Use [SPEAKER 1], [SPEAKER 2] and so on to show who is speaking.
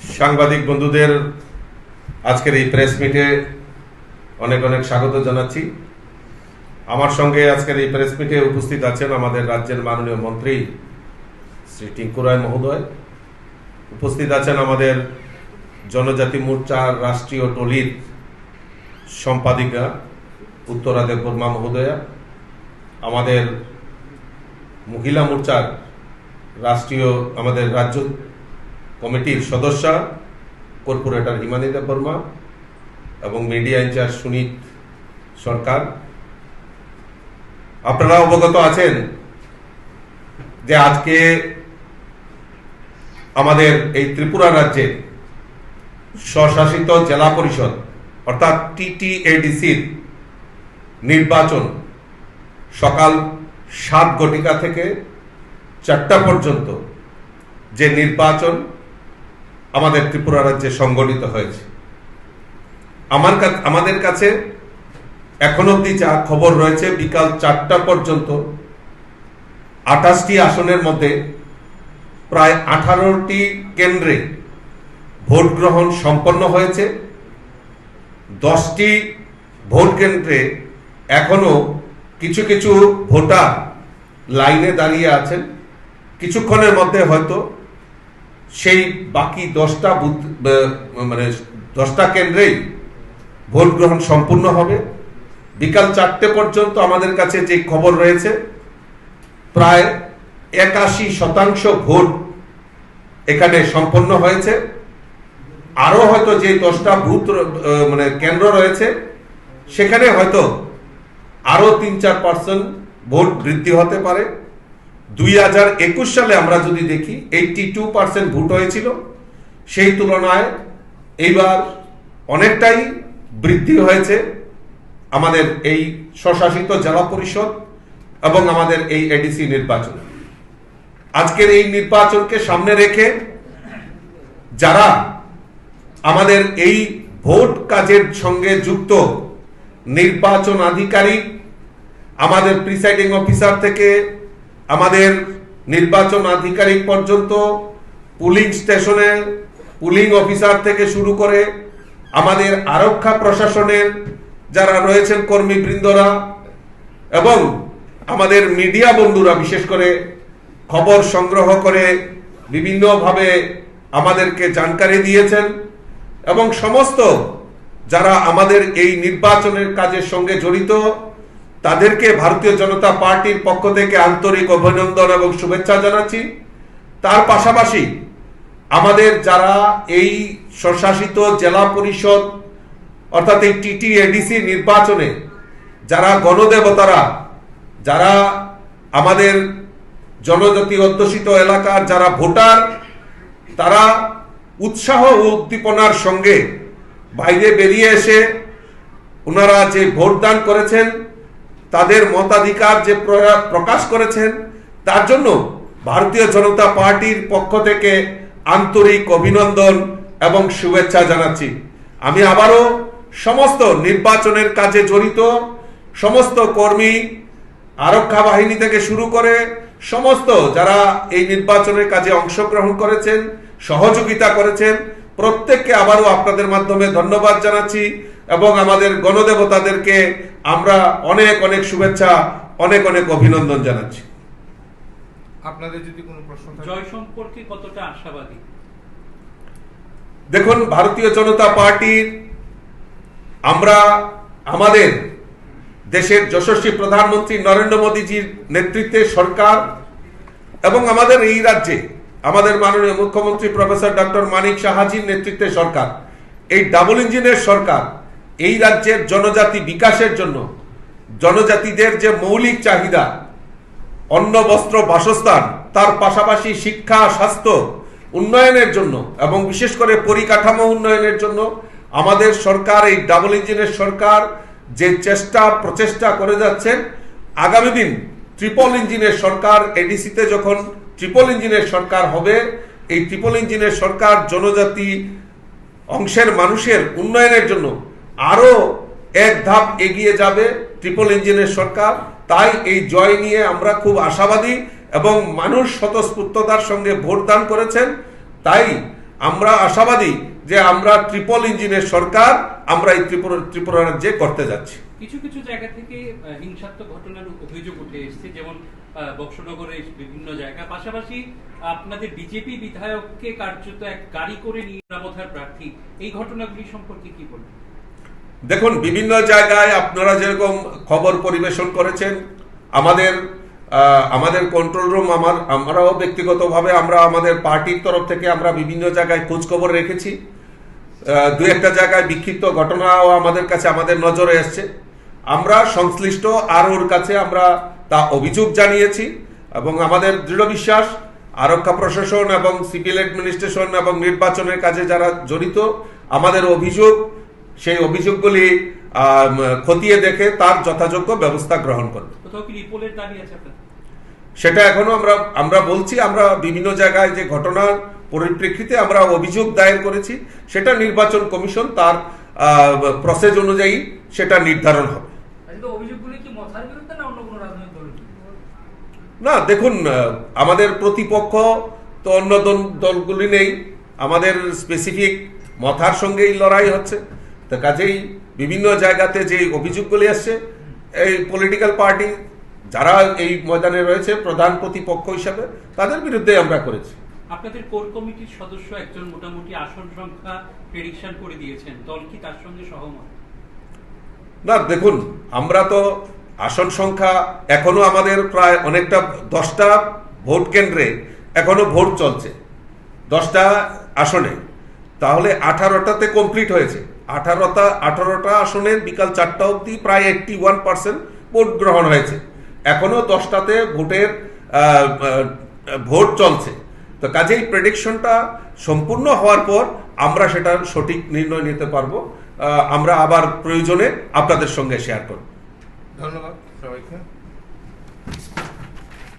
[SPEAKER 1] সাংবাদিক বন্ধুদের আজকের এই প্রেস মিটে অনেক অনেক স্বাগত জানাচ্ছি। আমার সঙ্গে আজকের এই প্রেস মিটে উপস্থিত আছেন আমাদের রাজ্যের মাননীয় মন্ত্রী শ্রী টিঙ্কু রায় মহোদয়, উপস্থিত আছেন আমাদের জনজাতি মোর্চার রাষ্ট্রীয় টলির সম্পাদিকা উত্তরা দেববর্মা মহোদয়া, আমাদের মহিলা মোর্চার আমাদের রাজ্য কমিটির সদস্যা কর্পোরেটর হিমানী দেববর্মা এবং মিডিয়া ইনচার্জ সুনীত সরকার। আপনারা অবগত আছেন যে আজকে আমাদের এই ত্রিপুরা রাজ্যের স্বশাসিত জেলা পরিষদ অর্থাৎ TTADCর নির্বাচন সকাল 7 ঘটিকা থেকে 4টা পর্যন্ত যে নির্বাচন আমাদের ত্রিপুরা রাজ্যে সংগঠিত হয়েছে। আমাদের কাছে এখন অবধি যা খবর রয়েছে, বিকাল 4টা পর্যন্ত 28টি আসনের মধ্যে প্রায় 18টি কেন্দ্রে ভোট গ্রহণ সম্পন্ন হয়েছে। 10টি ভোট কেন্দ্রে এখনো কিছু কিছু ভোটার লাইনে দাঁড়িয়ে আছেন। কিছুক্ষণের মধ্যে হয়তো সেই বাকি 10টা কেন্দ্রেই ভোট গ্রহণ সম্পূর্ণ হবে। বিকাল 4টে পর্যন্ত আমাদের কাছে যে খবর রয়েছে, প্রায় 81% ভোট এখানে সম্পন্ন হয়েছে। আরো হয়তো যে 10টা বুথ কেন্দ্র রয়েছে, সেখানে হয়তো আরো 3-4% ভোট বৃদ্ধি হতে পারে। 2021 সালে আমরা যদি দেখি 82% ভোট হয়েছিল, সেই তুলনায় এইবার অনেকটাই বৃদ্ধি হয়েছে আমাদের এই স্বশাসিত জেলা পরিষদ এবং আমাদের এই ADC নির্বাচন। আজকের এই নির্বাচনকে সামনে রেখে যারা আমাদের এই ভোট কাজের সঙ্গে যুক্ত নির্বাচন আধিকারিক, আমাদের প্রিসাইডিং অফিসার থেকে আমাদের নির্বাচন আধিকারিক পর্যন্ত, পুলিং স্টেশনে পুলিং অফিসার থেকে শুরু করে আমাদের আরক্ষা প্রশাসনের যারা রয়েছেন কর্মীবৃন্দরা এবং আমাদের মিডিয়া বন্ধুরা, বিশেষ করে খবর সংগ্রহ করে বিভিন্নভাবে আমাদেরকে জানকারি দিয়েছেন, এবং সমস্ত যারা আমাদের এই নির্বাচনের কাজের সঙ্গে জড়িত তাদেরকে ভারতীয় জনতা পার্টির পক্ষ থেকে আন্তরিক অভিনন্দন এবং শুভেচ্ছা জানাচ্ছি। তার পাশাপাশি আমাদের যারা এই স্বশাসিত জেলা পরিষদ অর্থাৎ এই TTADC নির্বাচনে যারা গণদেবতারা, যারা আমাদের জনজাতি অধ্যুষিত এলাকার যারা ভোটার, তারা উৎসাহ ও উদ্দীপনার সঙ্গে বাইরে বেরিয়ে এসে ওনারা যে ভোটদান করেছেন, তাদের মতাধিকার যে প্রকাশ করেছেন, তার জন্য ভারতীয় জনতা পার্টির পক্ষ থেকে আন্তরিক অভিনন্দন এবং শুভেচ্ছা জানাচ্ছি। আমি আবারও সমস্ত নির্বাচনের কাজে জড়িত সমস্ত কর্মী, আরক্ষা বাহিনী থেকে শুরু করে সমস্ত যারা এই নির্বাচনের কাজে অংশগ্রহণ করেছেন, সহযোগিতা করেছেন, প্রত্যেককে আবারও আপনাদের মাধ্যমে ধন্যবাদ জানাচ্ছি এবং আমাদের গণদেবতাদেরকে আমরা অনেক অনেক শুভেচ্ছা, অনেক অনেক অভিনন্দন জানাচ্ছি।
[SPEAKER 2] আপনাদের যদি কোনো প্রশ্ন থাকে
[SPEAKER 3] জয় সম্পর্কে কতটা আশাবাদী?
[SPEAKER 1] দেখুন, ভারতীয় জনতা পার্টির আমরা আমাদের দেশের যশস্বী প্রধানমন্ত্রী নরেন্দ্র মোদীজির নেতৃত্বে সরকার এবং আমাদের এই রাজ্যে আমাদের মাননীয় মুখ্যমন্ত্রী প্রফেসর ডক্টর মানিক সাহাজির নেতৃত্বে সরকার, এই ডাবল ইঞ্জিনের সরকার এই রাজ্যের জনজাতি বিকাশের জন্য, জনজাতিদের যে মৌলিক চাহিদা অন্ন, বস্ত্র, বাসস্থান, তার পাশাপাশি শিক্ষা, স্বাস্থ্য উন্নয়নের জন্য এবং বিশেষ করে পরিকাঠামো উন্নয়নের জন্য আমাদের সরকার, এই ডাবল ইঞ্জিনের সরকার যে প্রচেষ্টা করে যাচ্ছেন, আগামী দিন ট্রিপল ইঞ্জিনের সরকার, ADCতে যখন ট্রিপল ইঞ্জিনের সরকার হবে, এই ট্রিপল ইঞ্জিনের সরকার জনজাতি অংশের মানুষের উন্নয়নের জন্য আরো এক ধাপ এগিয়ে যাবে ট্রিপল ইঞ্জিনের সরকার। তাই এই জয় নিয়ে আমরা খুব আশাবাদী এবং মানুষ স্বতঃস্ফূর্ততার সঙ্গে ভোট দান করেছেন। তাই আমরা আশাবাদী যে আমরা ট্রিপল ইঞ্জিনের সরকার আমরা এই ত্রিপুরা রাজ্যে করতে যাচ্ছি।
[SPEAKER 3] কিছু কিছু জায়গা থেকে হিংসাত্মক ঘটনার অভিযোগ উঠে এসেছে, যেমন বক্সনগরের বিভিন্ন জায়গা। পাশাপাশি আপনাদের বিজেপি বিধায়ককে কার্যত এক গাড়ি করে নিয়ে রামধার প্রার্থী, এই ঘটনাগুলি সম্পর্কে কি বলবেন?
[SPEAKER 1] দেখুন, বিভিন্ন জায়গায় আপনারা যেরকম খবর পরিবেশন করেছেন, আমাদের কন্ট্রোল রুম, আমরাও ব্যক্তিগতভাবে আমরা আমাদের পার্টির তরফ থেকে আমরা বিভিন্ন জায়গায় খোঁজ খবর রেখেছি। দু একটা জায়গায় বিক্ষিপ্ত ঘটনাও আমাদের কাছে আমাদের নজরে এসছে। আমরা সংশ্লিষ্ট আরওর কাছে আমরা তা অভিযোগ জানিয়েছি এবং আমাদের দৃঢ় বিশ্বাস আরক্ষা প্রশাসন এবং সিভিল অ্যাডমিনিস্ট্রেশন এবং নির্বাচনের কাজে যারা জড়িত, আমাদের অভিযোগ, সেই অভিযোগগুলি খতিয়ে দেখে তার যথাযোগ্য ব্যবস্থা গ্রহণ করবে।
[SPEAKER 3] কোথাও কি রিপোর্টের দাবি আছে আপনাদের?
[SPEAKER 1] সেটা এখনো আমরা বলছি, আমরা বিভিন্ন জায়গায় যে ঘটনার পরিপ্রেক্ষিতে আমরা অভিযোগ দায়ের করেছি, সেটা নির্বাচন কমিশন তার প্রসেস অনুযায়ী সেটা নির্ধারণ হবে।
[SPEAKER 3] অভিযোগগুলি কি মথার বিরুদ্ধে না অন্য কোনো রাজনৈতিক দলের?
[SPEAKER 1] না, দেখুন, আমাদের প্রতিপক্ষ তো অন্য দলগুলি নেই, আমাদের স্পেসিফিক মথার সঙ্গেই লড়াই হচ্ছে। তো কাজেই বিভিন্ন জায়গাতে যে অভিযোগগুলি আসছে, এই পলিটিক্যাল পার্টি যারা এই ময়দানে রয়েছে প্রধান প্রতিপক্ষ হিসাবে, তাদের বিরুদ্ধে আমরা করেছি।
[SPEAKER 3] আপনাদের কোর কমিটির সদস্য একজন মোটামুটি আসন সংখ্যা প্রেডিকশন করে দিয়েছেন, দল কি তার সঙ্গে সহমত?
[SPEAKER 1] না, দেখুন, আমরা তো আসন সংখ্যা এখনো আমাদের প্রায় অনেকটা 10টা ভোট কেন্দ্রে এখনো ভোট চলছে, 10টা আসনে, তাহলে 18টাতে কমপ্লিট হয়েছে। 18টা আসনের বিকাল 4টা অবধি প্রায় 81% ভোট গ্রহণ হয়েছে। এখনো 10টাতে ভোট চলছে। তো কাজেই প্রেডিকশনটা সম্পূর্ণ হওয়ার পর আমরা সেটার সঠিক নির্ণয় নিতে পারবো। আমরা আবার প্রয়োজনে আপনাদের সঙ্গে শেয়ার করব।
[SPEAKER 2] ধন্যবাদ সবাইকে।